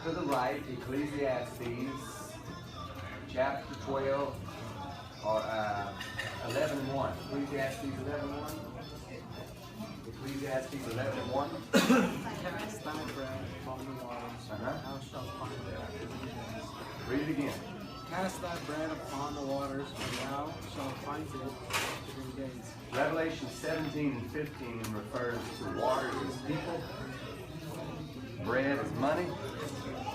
to the right, Ecclesiastes chapter 12, or 11 and 1. Ecclesiastes 11 and 1. Ecclesiastes 11 and 1. Cast thy bread upon the waters, thou shalt find it. Read it again. Cast thy bread upon the waters, and thou shalt find it 3 days. Revelation 17 and 15 refers to waters as people. Bread is money.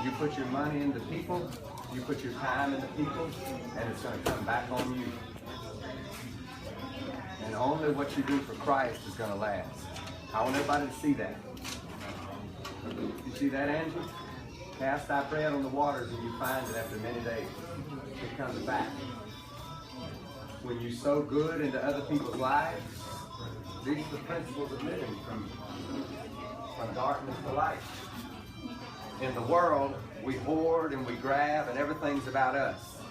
You put your money into people, you put your time into people, and it's going to come back on you. And only what you do for Christ is going to last. I want everybody to see that. You see that, Angie? Cast thy bread on the waters and you find it after many days. It comes back. When you sow good into other people's lives, these are the principles of living from darkness to light. In the world, we hoard and we grab and everything's about us.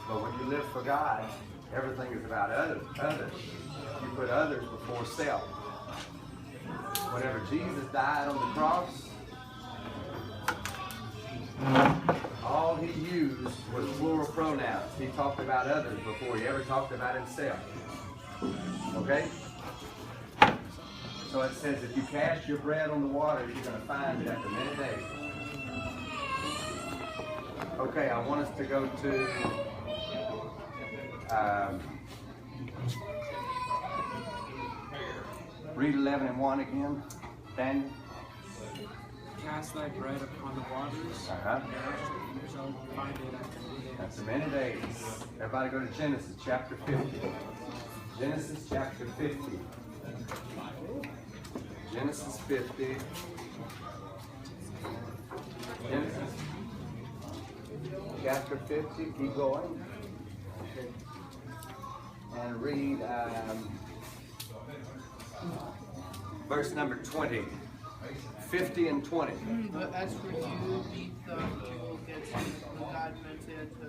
But when you live for God, everything is about others. You put others before self. Whenever Jesus died on the cross, all he used was plural pronouns. He talked about others before he ever talked about himself. Okay? So it says, if you cast your bread on the water, you're going to find it after many days. Okay, I want us to go to read 11 and 1 again. Daniel? Cast thy bread upon the waters, and thou shalt find it after many days. After many days. Everybody go to Genesis chapter 50. Genesis chapter 50. Genesis 50. Genesis chapter 50. Keep going. And read verse number 20. 50 and 20. But as for you, ye thought you will get to what God meant it to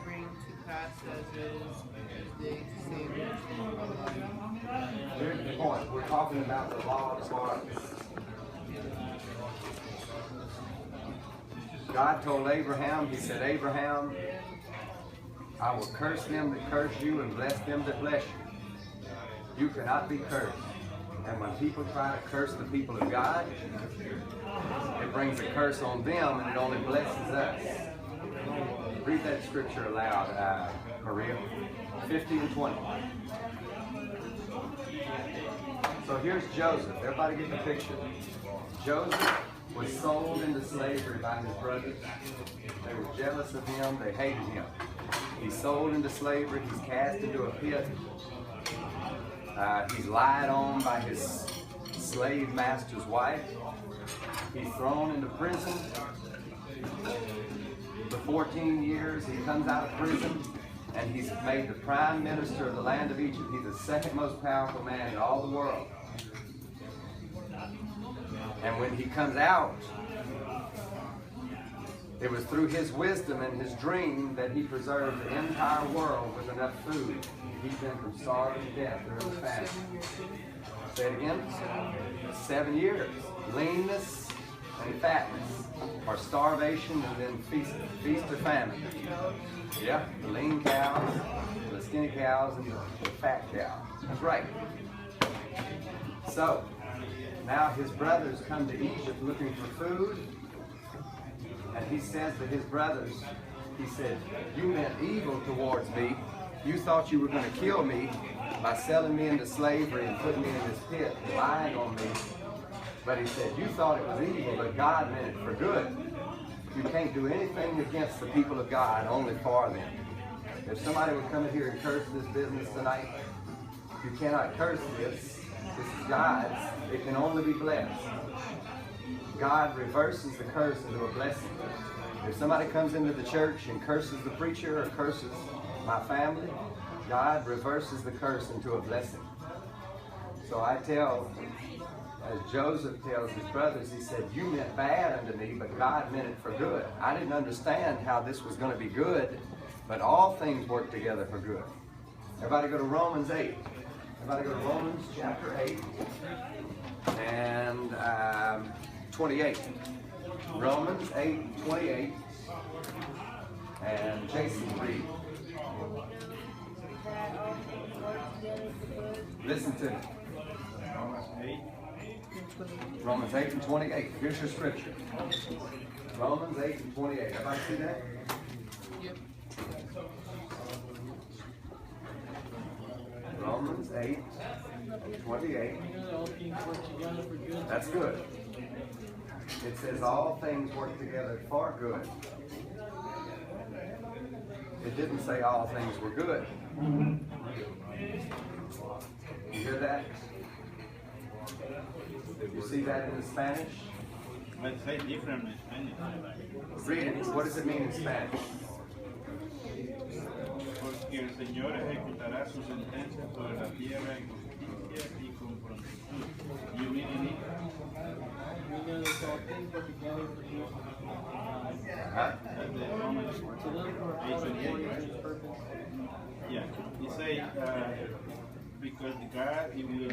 bring to pass as it is day to save your life. Here's the point. We're talking about the law of harvest. God told Abraham, he said, Abraham, I will curse them that curse you and bless them that bless you. You cannot be cursed. And when people try to curse the people of God, it brings a curse on them and it only blesses us. Read that scripture aloud, Maria. 50 and 20. So here's Joseph. Everybody get the picture. Joseph was sold into slavery by his brothers. They were jealous of him. They hated him. He's sold into slavery. He's cast into a pit. He's lied on by his slave master's wife. He's thrown into prison. For 14 years, he comes out of prison, and he's made the prime minister of the land of Egypt. He's the second most powerful man in all the world. And when he comes out, it was through his wisdom and his dream that he preserved the entire world with enough food to keep them from starving to death during the famine. Say it again. 7 years. Leanness and fatness, or starvation and then feast or famine. Yeah, the lean cows, the skinny cows, and the fat cows. That's right. So, now his brothers come to Egypt looking for food. And he says to his brothers, he said, you meant evil towards me. You thought you were going to kill me by selling me into slavery and putting me in this pit, lying on me. But he said, you thought it was evil, but God meant it for good. You can't do anything against the people of God, only for them. If somebody would come in here and curse this business tonight, you cannot curse this. This is God's. It can only be blessed. God reverses the curse into a blessing. If somebody comes into the church and curses the preacher or curses my family, God reverses the curse into a blessing. So I tell, as Joseph tells his brothers, he said, you meant bad unto me, but God meant it for good. I didn't understand how this was going to be good, but all things work together for good. Everybody go to Romans 8. Everybody go to Romans chapter 8 and 28. Romans 8:28. And Jason, read. Listen to me. Romans 8:28. Here's your scripture. Romans 8:28. Everybody see that? Yep. Romans 8:28. That's good. It says all things work together for good. It didn't say all things were good. You hear that? You see that in the Spanish? But say different in Spanish. Read it. What does it mean in Spanish? Porque el Señor ejecutará su sentencia sobre la tierra en justicia y con prontitud. You read it? That's the Romans 8:28, right? Yeah. He say because God He will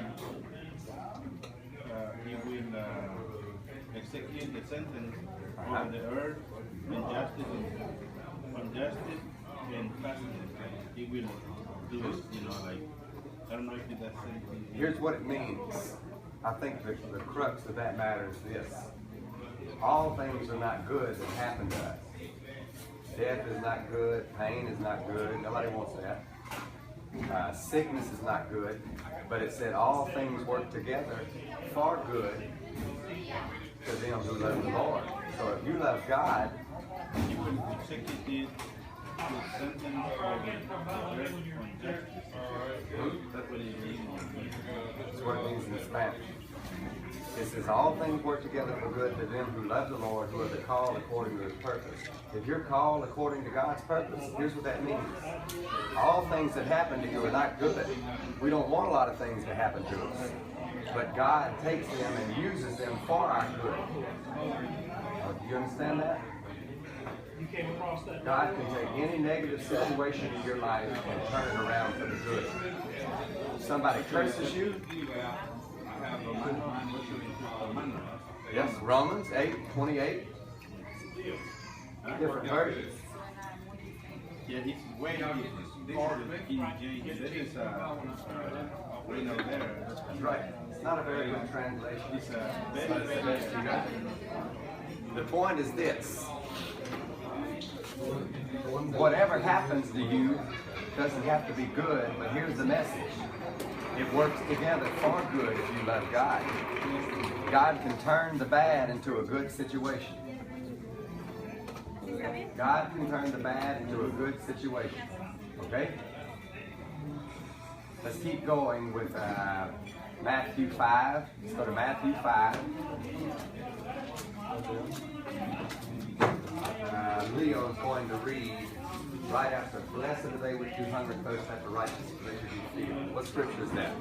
execute the sentence on the earth and justice and justice. He will do it, like, I don't know if that's something. Here's what it means. I think the crux of that matter is this. All things are not good that happen to us. Death is not good. Pain is not good. Nobody wants that. Sickness is not good. But it said all things work together for good to them who love the Lord. So if you love God, He will execute the sentence on the earth on justice. That's what it means. that's what it means in Spanish. It says all things work together for good to them who love the Lord, who are the called according to His purpose. If you're called according to God's purpose, here's what that means. All things that happen to you are not good. We don't want a lot of things to happen to us. But God takes them and uses them for our good. Do you understand that? God can take any negative situation in your life and turn it around for the good. Somebody curses you. Yes, Romans 8:28. Different versions. Yeah, it's way different. This is the King James. This is way out there. That's right. It's not a very good translation. It's But it's the best you got. The point is this. Whatever happens to you doesn't have to be good, but here's the message. It works together for good if you love God. God can turn the bad into a good situation. God can turn the bad into a good situation. Okay? Let's keep going with Matthew 5. Let's go to Matthew 5. Leo is going to read right after, blessed are they which do hunger and thirst after righteousness, for they should be filled. What scripture is that?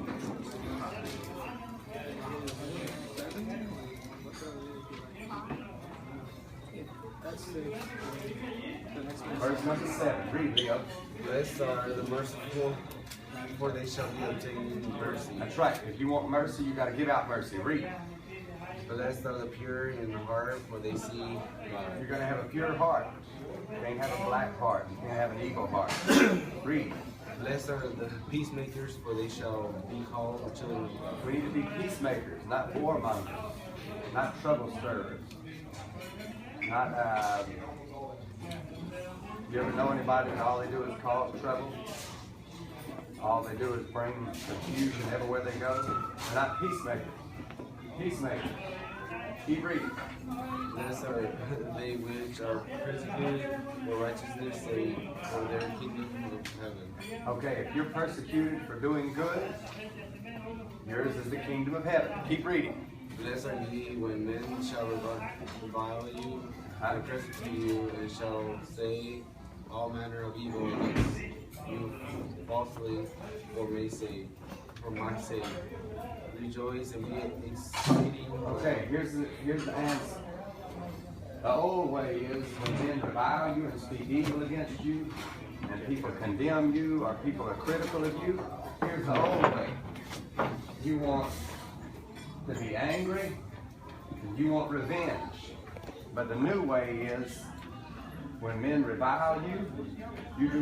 Verse number 7. Read, Leo. Blessed are the merciful, for they shall be obtained mercy. That's right. If you want mercy, you got to give out mercy. Read. Blessed are the pure in heart, for they see God. You're going to have a pure heart. You can't have a black heart. You can't have an evil heart. Read. Blessed are the peacemakers, for they shall be called children of God. We need to be peacemakers, not warmongers, not trouble stirrers, not. You ever know anybody that all they do is cause trouble? All they do is bring confusion everywhere they go. They're not peacemakers. Peacemakers. Keep reading. Blessed are they which are persecuted for righteousness' sake, for their kingdom of heaven. Okay, if you're persecuted for doing good, yours is the kingdom of heaven. Keep reading. Blessed are ye when men shall revile you, and persecute you, and shall say all manner of evil against you falsely for my sake. Rejoice and be exceeding. Okay, here's the answer. The old way is when men revile you and speak evil against you, and people condemn you, or people are critical of you. Here's the old way. You want to be angry, and you want revenge. But the new way is when men revile you, you do